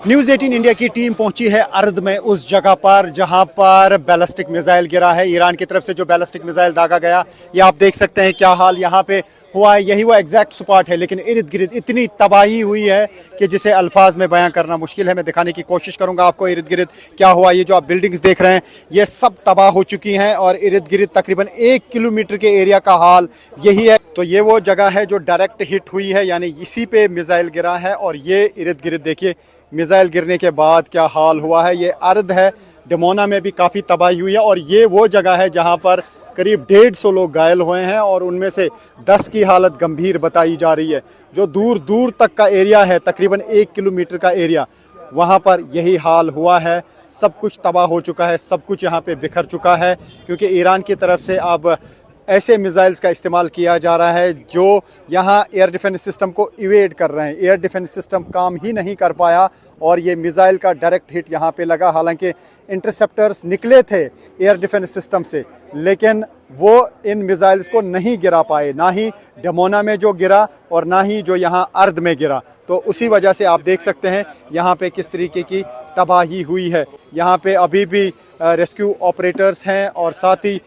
News 18 India की team पहुंची है अर्द में, उस जगह पर जहां पर बैलिस्टिक मिसाइल गिरा है। ईरान की तरफ से जो बैलिस्टिक मिसाइल दागा गया, ये आप देख सकते हैं क्या हाल यहां पे हुआ है। यही वो एग्जैक्ट स्पॉट है, लेकिन इर्द गिर्द इतनी तबाही हुई है कि जिसे अल्फाज में बयां करना मुश्किल है। मैं दिखाने की कोशिश करूंगा आपको इर्द गिर्द क्या हुआ। ये जो आप बिल्डिंग्स देख रहे हैं, ये सब तबाह हो चुकी हैं और इर्द गिर्द तकरीबन 1 किलोमीटर के एरिया का हाल यही है। तो ये वो जगह है जो डायरेक्ट हिट हुई है, यानी इसी पे मिसाइल गिरा है। और ये इर्द गिर्द देखिए मिसाइल गिरने के बाद क्या हाल हुआ है। ये अर्द है, डमोना में भी काफ़ी तबाही हुई है। और ये वो जगह है जहाँ पर करीब 150 लोग घायल हुए हैं और उनमें से 10 की हालत गंभीर बताई जा रही है। जो दूर दूर तक का एरिया है, तकरीबन 1 किलोमीटर का एरिया, वहाँ पर यही हाल हुआ है। सब कुछ तबाह हो चुका है, सब कुछ यहाँ पे बिखर चुका है, क्योंकि ईरान की तरफ से अब ऐसे मिसाइल्स का इस्तेमाल किया जा रहा है जो यहाँ एयर डिफेंस सिस्टम को इवेड कर रहे हैं। एयर डिफेंस सिस्टम काम ही नहीं कर पाया और ये मिसाइल का डायरेक्ट हिट यहाँ पे लगा। हालांकि इंटरसेप्टर्स निकले थे एयर डिफेंस सिस्टम से, लेकिन वो इन मिसाइल्स को नहीं गिरा पाए, ना ही डमोना में जो गिरा और ना ही जो यहाँ अर्द में गिरा। तो उसी वजह से आप देख सकते हैं यहाँ पे किस तरीके की तबाही हुई है। यहाँ पे अभी भी रेस्क्यू ऑपरेटर्स हैं और साथ ही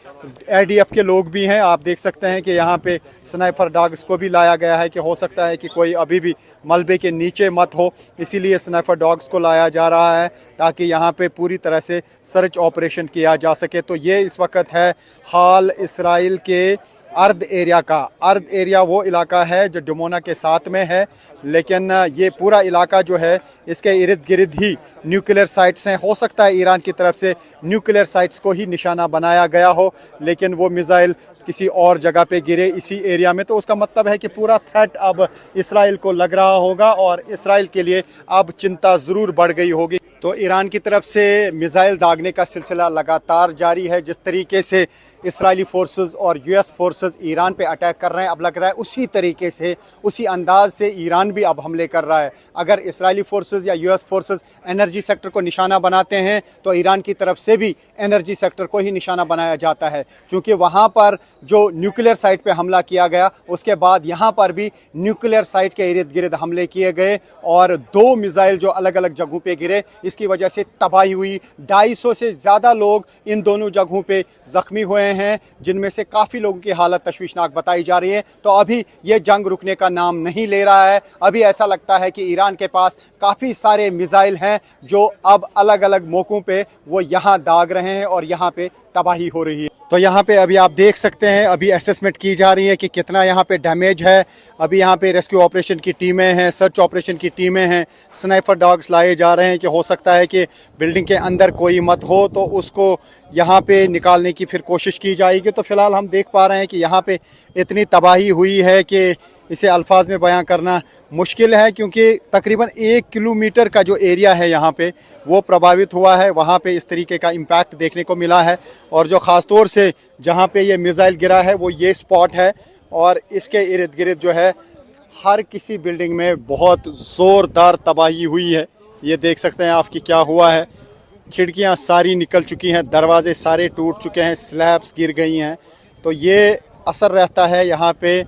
ADF के लोग भी हैं। आप देख सकते हैं कि यहाँ पे स्नाइपर डॉग्स को भी लाया गया है कि हो सकता है कि कोई अभी भी मलबे के नीचे मत हो, इसीलिए स्नाइपर डॉग्स को लाया जा रहा है ताकि यहाँ पे पूरी तरह से सर्च ऑपरेशन किया जा सके। तो ये इस वक्त है हाल इसराइल के अर्द एरिया का। अर्द एरिया वो इलाका है जो डमोना के साथ में है, लेकिन ये पूरा इलाका जो है इसके इर्द गिर्द ही न्यूक्लियर साइट्स हैं। हो सकता है ईरान की तरफ से न्यूक्लियर साइट्स को ही निशाना बनाया गया हो, लेकिन वो मिसाइल किसी और जगह पे गिरे इसी एरिया में। तो उसका मतलब है कि पूरा थ्रेट अब इसराइल को लग रहा होगा और इसराइल के लिए अब चिंता ज़रूर बढ़ गई होगी। तो ईरान की तरफ से मिसाइल दागने का सिलसिला लगातार जारी है। जिस तरीके से इसराइली फोर्सेस और US फोर्सेस ईरान पे अटैक कर रहे हैं, अब लग रहा है उसी तरीके से, उसी अंदाज से ईरान भी अब हमले कर रहा है। अगर इसराइली फोर्सेस या US फोर्सेस एनर्जी सेक्टर को निशाना बनाते हैं तो ईरान की तरफ से भी एनर्जी सेक्टर को ही निशाना बनाया जाता है, क्योंकि वहाँ पर जो न्यूक्लियर साइट पे हमला किया गया, उसके बाद यहाँ पर भी न्यूक्लियर साइट के इर्द गिर्द हमले किए गए और 2 मिसाइल जो अलग अलग जगहों पे गिरे, इसकी वजह से तबाही हुई। 250 से ज़्यादा लोग इन दोनों जगहों पे ज़ख्मी हुए हैं, जिनमें से काफ़ी लोगों की हालत तशवीशनाक बताई जा रही है। तो अभी ये जंग रुकने का नाम नहीं ले रहा है। अभी ऐसा लगता है कि ईरान के पास काफ़ी सारे मिसाइल हैं जो अब अलग अलग मौक़ों पे वो यहाँ दाग रहे हैं और यहाँ पे तबाही हो रही है। तो यहाँ पे अभी आप देख सकते हैं, अभी असेसमेंट की जा रही है कि कितना यहाँ पे डैमेज है। अभी यहाँ पे रेस्क्यू ऑपरेशन की टीमें हैं, सर्च ऑपरेशन की टीमें हैं, स्नाइपर डॉग्स लाए जा रहे हैं कि हो सकता है कि बिल्डिंग के अंदर कोई मत हो तो उसको यहाँ पे निकालने की फिर कोशिश की जाएगी। तो फ़िलहाल हम देख पा रहे हैं कि यहाँ पे इतनी तबाही हुई है कि इसे अल्फाज में बयां करना मुश्किल है, क्योंकि तकरीबन 1 किलोमीटर का जो एरिया है यहाँ पे वो प्रभावित हुआ है। वहाँ पे इस तरीके का इम्पैक्ट देखने को मिला है और जो ख़ास तौर से जहाँ पे ये मिसाइल गिरा है वो ये स्पॉट है और इसके इर्द गिर्द जो है हर किसी बिल्डिंग में बहुत ज़ोरदार तबाही हुई है। ये देख सकते हैं आपकी क्या हुआ है, खिड़कियाँ सारी निकल चुकी हैं, दरवाजे सारे टूट चुके हैं, स्लैब्स गिर गई हैं। तो ये असर रहता है यहाँ पे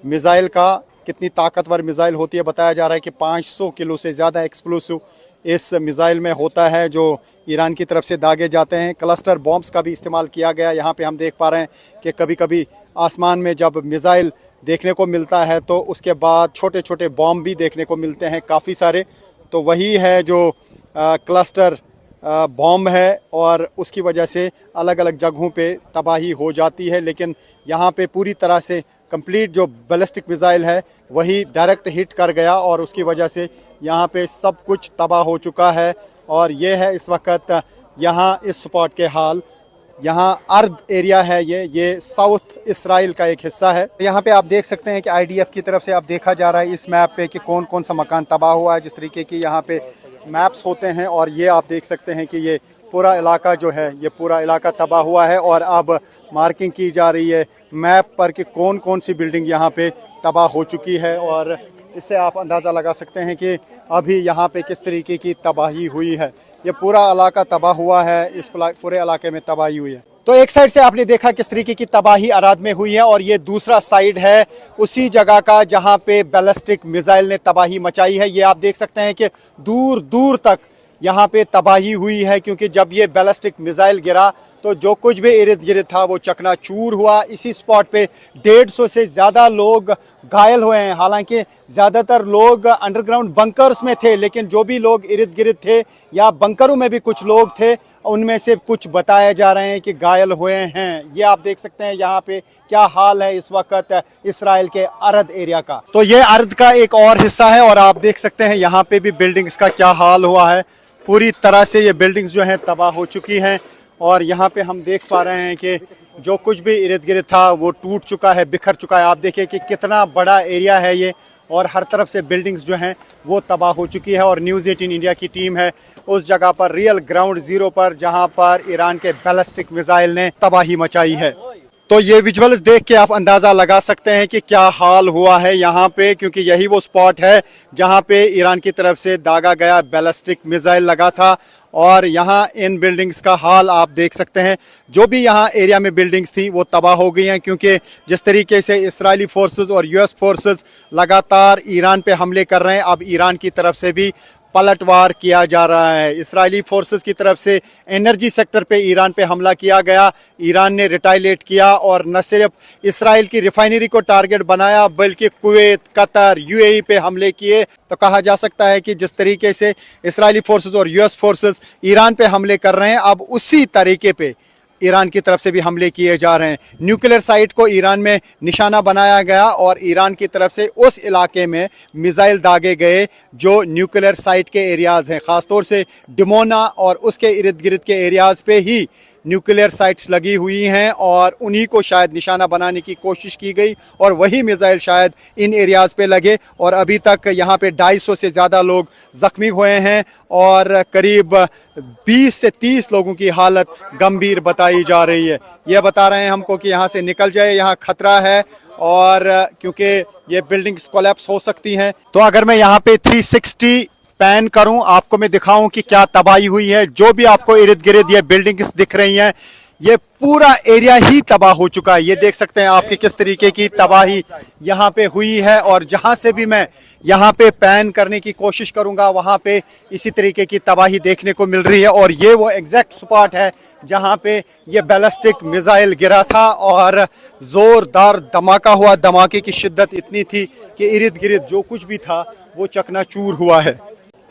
मिसाइल का, कितनी ताकतवर मिसाइल होती है। बताया जा रहा है कि 500 किलो से ज़्यादा एक्सप्लोसिव इस मिसाइल में होता है जो ईरान की तरफ से दागे जाते हैं। क्लस्टर बॉम्ब्स का भी इस्तेमाल किया गया। यहाँ पे हम देख पा रहे हैं कि कभी कभी आसमान में जब मिसाइल देखने को मिलता है तो उसके बाद छोटे छोटे बॉम्ब भी देखने को मिलते हैं काफ़ी सारे। तो वही है जो क्लस्टर बॉम्ब है और उसकी वजह से अलग अलग जगहों पे तबाही हो जाती है। लेकिन यहाँ पे पूरी तरह से कंप्लीट जो बैलिस्टिक मिसाइल है वही डायरेक्ट हिट कर गया और उसकी वजह से यहाँ पे सब कुछ तबाह हो चुका है। और ये है इस वक्त यहाँ इस स्पॉट के हाल। यहाँ अर्द एरिया है, ये साउथ इसराइल का एक हिस्सा है। यहाँ पे आप देख सकते हैं कि IDF की तरफ से अब देखा जा रहा है इस मैप पे कि कौन कौन सा मकान तबाह हुआ है। जिस तरीके की यहाँ पे मैप्स होते हैं और ये आप देख सकते हैं कि ये पूरा इलाका जो है, ये पूरा इलाका तबाह हुआ है और अब मार्किंग की जा रही है मैप पर कि कौन कौन सी बिल्डिंग यहाँ पे तबाह हो चुकी है। और इससे आप अंदाज़ा लगा सकते हैं कि अभी यहाँ पे किस तरीके की तबाही हुई है। ये पूरा इलाका तबाह हुआ है, इस पूरे इलाके में तबाही हुई है। तो एक साइड से आपने देखा किस तरीके की तबाही अराद में हुई है और ये दूसरा साइड है उसी जगह का जहां पे बैलिस्टिक मिसाइल ने तबाही मचाई है। ये आप देख सकते हैं कि दूर दूर तक यहाँ पे तबाही हुई है, क्योंकि जब ये बैलिस्टिक मिसाइल गिरा तो जो कुछ भी इर्द गिर्द था वो चकनाचूर हुआ। इसी स्पॉट पे 150 से ज़्यादा लोग घायल हुए हैं। हालांकि ज़्यादातर लोग अंडरग्राउंड बंकर्स में थे, लेकिन जो भी लोग इर्द गिर्द थे या बंकरों में भी कुछ लोग थे, उनमें से कुछ बताए जा रहे हैं कि घायल हुए हैं। ये आप देख सकते हैं यहाँ पे क्या हाल है इस वक्त इसराइल के अरद एरिया का। तो ये अरद का एक और हिस्सा है और आप देख सकते हैं यहाँ पे भी बिल्डिंग्स का क्या हाल हुआ है। पूरी तरह से ये बिल्डिंग्स जो हैं तबाह हो चुकी हैं और यहाँ पे हम देख पा रहे हैं कि जो कुछ भी इर्द गिर्द था वो टूट चुका है, बिखर चुका है। आप देखिए कि कितना बड़ा एरिया है ये और हर तरफ से बिल्डिंग्स जो हैं वो तबाह हो चुकी है। और न्यूज़ 18 इंडिया की टीम है उस जगह पर, रियल ग्राउंड ज़ीरो पर, जहाँ पर ईरान के बैलिस्टिक मिसाइल ने तबाही मचाई है। तो ये विजुअल्स देख के आप अंदाज़ा लगा सकते हैं कि क्या हाल हुआ है यहाँ पे, क्योंकि यही वो स्पॉट है जहाँ पे ईरान की तरफ से दागा गया बैलिस्टिक मिसाइल लगा था। और यहाँ इन बिल्डिंग्स का हाल आप देख सकते हैं। जो भी यहाँ एरिया में बिल्डिंग्स थी वो तबाह हो गई हैं, क्योंकि जिस तरीके से इजरायली फोर्सेस और यूएस फोर्सेस लगातार ईरान पे हमले कर रहे हैं, अब ईरान की तरफ से भी पलटवार किया जा रहा है। इजरायली फोर्सेस की तरफ से एनर्जी सेक्टर पे ईरान पे हमला किया गया, ईरान ने रिटाइलेट किया और न सिर्फ इसराइल की रिफाइनरी को टारगेट बनाया बल्कि कुवैत, कतर, यूएई पे हमले किए। तो कहा जा सकता है कि जिस तरीके से इसराइली फोर्सेस और यूएस फोर्सेस ईरान पे हमले कर रहे हैं, अब उसी तरीके पे ईरान की तरफ से भी हमले किए जा रहे हैं। न्यूक्लियर साइट को ईरान में निशाना बनाया गया और ईरान की तरफ से उस इलाके में मिसाइल दागे गए जो न्यूक्लियर साइट के एरियाज़ हैं। ख़ासतौर से डिमोना और उसके इर्द गिर्द के एरियाज़ पे ही न्यूक्लियर साइट्स लगी हुई हैं और उन्हीं को शायद निशाना बनाने की कोशिश की गई और वही मिसाइल शायद इन एरियाज़ पे लगे। और अभी तक यहाँ पे 250 से ज़्यादा लोग ज़ख्मी हुए हैं और करीब 20 से 30 लोगों की हालत गंभीर बताई जा रही है। ये बता रहे हैं हमको कि यहाँ से निकल जाए, यहाँ खतरा है और क्योंकि ये बिल्डिंग्स कोलैप्स हो सकती हैं। तो अगर मैं यहाँ पे 360 पैन करूं, आपको मैं दिखाऊं कि क्या तबाही हुई है। जो भी आपको इर्द गिर्द ये बिल्डिंग्स दिख रही हैं, ये पूरा एरिया ही तबाह हो चुका है। ये देख सकते हैं आपकी किस तरीके की तबाही यहाँ पे हुई है और जहाँ से भी मैं यहाँ पे पैन करने की कोशिश करूँगा वहाँ पे इसी तरीके की तबाही देखने को मिल रही है। और ये वो एग्जैक्ट स्पॉट है जहाँ पे ये बैलिस्टिक मिसाइल गिरा था और ज़ोरदार धमाका हुआ। धमाके की शिद्दत इतनी थी कि इर्द गिर्द जो कुछ भी था वो चकनाचूर हुआ है।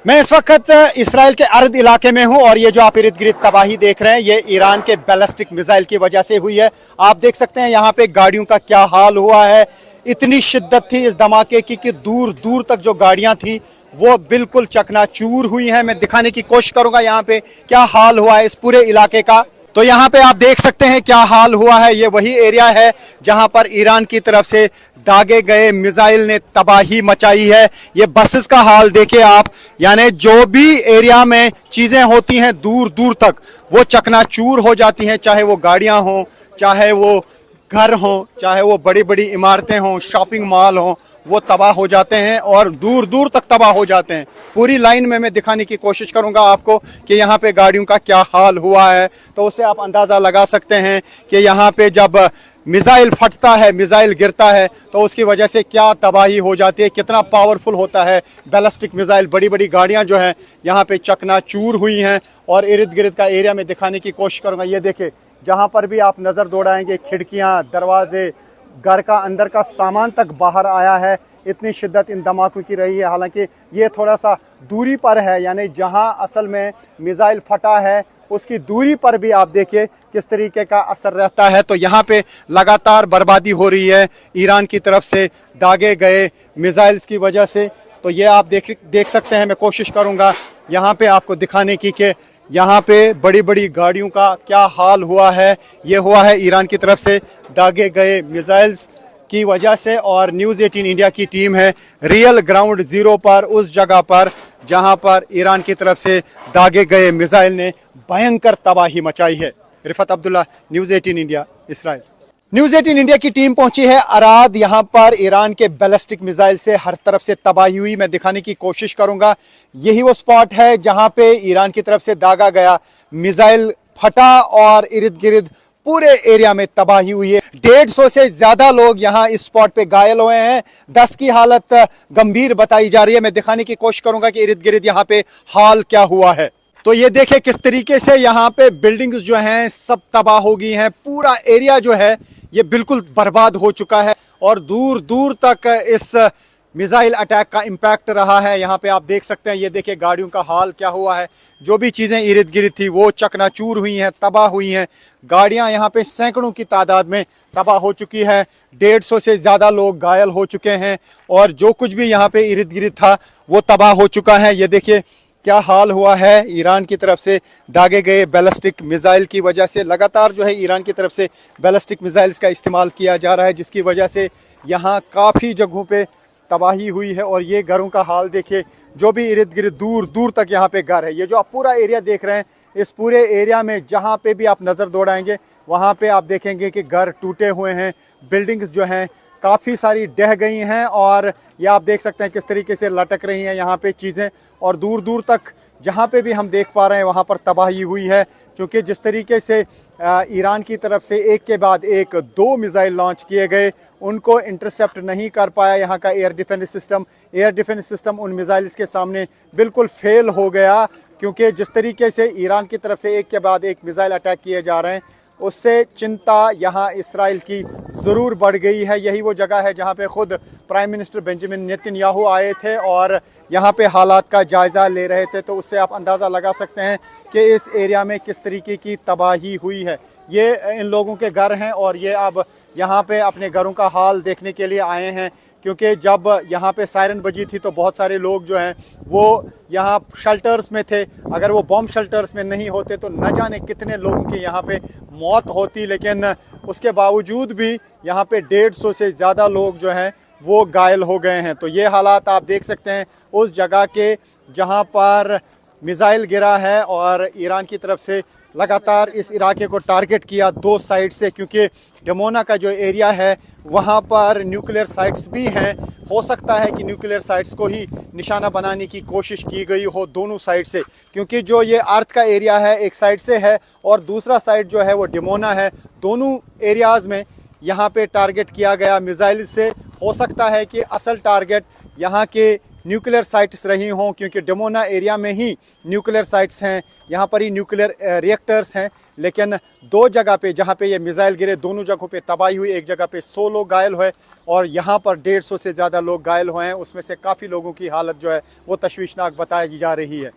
मैं इस वक्त इसराइल के अरद इलाके में हूं और ये जो आप इर्द गिर्द तबाही देख रहे हैं ये ईरान के बैलिस्टिक मिसाइल की वजह से हुई है। आप देख सकते हैं यहाँ पे गाड़ियों का क्या हाल हुआ है। इतनी शिद्दत थी इस धमाके की कि दूर दूर तक जो गाड़ियाँ थी वो बिल्कुल चकनाचूर हुई हैं। मैं दिखाने की कोशिश करूँगा यहाँ पे क्या हाल हुआ है इस पूरे इलाके का। तो यहाँ पे आप देख सकते हैं क्या हाल हुआ है। ये वही एरिया है जहाँ पर ईरान की तरफ से दागे गए मिसाइल ने तबाही मचाई है। ये बसेस का हाल देखिए आप, यानी जो भी एरिया में चीज़ें होती हैं दूर दूर तक वो चकनाचूर हो जाती हैं, चाहे वो गाड़ियाँ हों, चाहे वो घर हों, चाहे वो बड़ी बड़ी इमारतें हों, शॉपिंग मॉल हों, वो तबाह हो जाते हैं और दूर दूर तक तबाह हो जाते हैं। पूरी लाइन में मैं दिखाने की कोशिश करूंगा आपको कि यहाँ पे गाड़ियों का क्या हाल हुआ है। तो उससे आप अंदाज़ा लगा सकते हैं कि यहाँ पे जब मिसाइल फटता है, मिसाइल गिरता है तो उसकी वजह से क्या तबाही हो जाती है, कितना पावरफुल होता है बैलिस्टिक मिसाइल। बड़ी बड़ी गाड़ियाँ जो हैं यहाँ पे चकनाचूर हुई हैं और इर्द गिर्द का एरिया में दिखाने की कोशिश करूँगा। ये देखें, जहाँ पर भी आप नज़र दौड़ाएंगे खिड़कियाँ, दरवाजे, घर का अंदर का सामान तक बाहर आया है। इतनी शिद्दत इन धमाकों की रही है। हालांकि ये थोड़ा सा दूरी पर है, यानी जहां असल में मिसाइल फटा है उसकी दूरी पर भी आप देखिए किस तरीके का असर रहता है। तो यहाँ पे लगातार बर्बादी हो रही है ईरान की तरफ से दागे गए मिसाइल्स की वजह से। तो ये आप देख सकते हैं। मैं कोशिश करूँगा यहाँ पे आपको दिखाने की कि यहाँ पे बड़ी बड़ी गाड़ियों का क्या हाल हुआ है। ये हुआ है ईरान की तरफ से दागे गए मिसाइल्स की वजह से। और न्यूज़ 18 इंडिया की टीम है रियल ग्राउंड ज़ीरो पर, उस जगह पर जहाँ पर ईरान की तरफ से दागे गए मिसाइल ने भयंकर तबाही मचाई है। Rifat Abdullah, news 18 India, Israel. News 18 India की टीम पहुंची है अराद। यहाँ पर ईरान के बैलिस्टिक मिसाइल से हर तरफ से तबाही हुई। मैं दिखाने की कोशिश करूँगा। यही वो स्पॉट है जहाँ पे ईरान की तरफ से दागा गया मिसाइल फटा और इर्द गिर्द पूरे एरिया में तबाही हुई है। 150 से ज्यादा लोग यहाँ इस स्पॉट पे घायल हुए हैं। 10 की हालत गंभीर बताई जा रही है। मैं दिखाने की कोशिश करूंगा कि इर्द गिर्द यहाँ पे हाल क्या हुआ है। तो ये देखें किस तरीके से यहाँ पे बिल्डिंग्स जो हैं सब तबाह हो गई हैं। पूरा एरिया जो है ये बिल्कुल बर्बाद हो चुका है और दूर दूर तक इस मिसाइल अटैक का इम्पैक्ट रहा है। यहाँ पे आप देख सकते हैं, ये देखिए गाड़ियों का हाल क्या हुआ है। जो भी चीज़ें इर्द गिर्द थी वो चकनाचूर हुई हैं, तबाह हुई हैं। गाड़ियाँ यहाँ पे सैकड़ों की तादाद में तबाह हो चुकी है। 150 से ज़्यादा लोग घायल हो चुके हैं और जो कुछ भी यहाँ पे इर्द गिर्द था वो तबाह हो चुका है। ये देखिए क्या हाल हुआ है। ईरान की तरफ से दागे गए बैलिस्टिक मिसाइल की वजह से लगातार जो है ईरान की तरफ से बैलिस्टिक मिसाइल्स का इस्तेमाल किया जा रहा है, जिसकी वजह से यहाँ काफ़ी जगहों पे तबाही हुई है। और ये घरों का हाल देखिए, जो भी इर्द गिर्द दूर दूर तक यहाँ पे घर है। ये जो आप पूरा एरिया देख रहे हैं, इस पूरे एरिया में जहाँ पे भी आप नज़र दौड़ाएंगे वहाँ पे आप देखेंगे कि घर टूटे हुए हैं, बिल्डिंग्स जो हैं काफ़ी सारी ढह गई हैं और ये आप देख सकते हैं किस तरीके से लटक रही हैं यहाँ पे चीज़ें। और दूर दूर तक जहाँ पे भी हम देख पा रहे हैं वहाँ पर तबाही हुई है, क्योंकि जिस तरीके से ईरान की तरफ से एक के बाद एक 2 मिसाइल लॉन्च किए गए, उनको इंटरसेप्ट नहीं कर पाया यहाँ का एयर डिफेंस सिस्टम उन मिसाइल्स के सामने बिल्कुल फेल हो गया। क्योंकि जिस तरीके से ईरान की तरफ से एक के बाद एक मिसाइल अटैक किए जा रहे हैं, उससे चिंता यहाँ इसराइल की ज़रूर बढ़ गई है। यही वो जगह है जहाँ पे ख़ुद प्राइम मिनिस्टर बेंजामिन नेतन्याहू आए थे और यहाँ पे हालात का जायज़ा ले रहे थे। तो उससे आप अंदाज़ा लगा सकते हैं कि इस एरिया में किस तरीके की तबाही हुई है। ये इन लोगों के घर हैं और ये अब यहाँ पे अपने घरों का हाल देखने के लिए आए हैं, क्योंकि जब यहाँ पे सायरन बजी थी तो बहुत सारे लोग जो हैं वो यहाँ शेल्टर्स में थे। अगर वो बॉम्ब शेल्टर्स में नहीं होते तो न जाने कितने लोगों की यहाँ पे मौत होती, लेकिन उसके बावजूद भी यहाँ पे 150 से ज़्यादा लोग जो हैं वो घायल हो गए हैं। तो ये हालात आप देख सकते हैं उस जगह के जहाँ पर मिसाइल गिरा है और ईरान की तरफ से लगातार इस इलाके को टारगेट किया 2 साइड से, क्योंकि डमोना का जो एरिया है वहाँ पर न्यूक्लियर साइट्स भी हैं। हो सकता है कि न्यूक्लियर साइट्स को ही निशाना बनाने की कोशिश की गई हो दोनों साइड से, क्योंकि जो ये अर्थ का एरिया है एक साइड से है और दूसरा साइड जो है वो डमोना है। दोनों एरियाज़ में यहाँ पे टारगेट किया गया मिसाइल से। हो सकता है कि असल टारगेट यहाँ के न्यूक्लियर साइट्स रही हों, क्योंकि डमोना एरिया में ही न्यूक्लियर साइट्स हैं, यहाँ पर ही न्यूक्लियर रिएक्टर्स हैं। लेकिन 2 जगह पे जहाँ पे ये मिसाइल गिरे, दोनों जगहों पे तबाही हुई। एक जगह पे 100 लोग घायल हुए और यहाँ पर 150 से ज़्यादा लोग घायल हुए हैं। उसमें से काफ़ी लोगों की हालत जो है वो तशवीशनाक बताई जा रही है।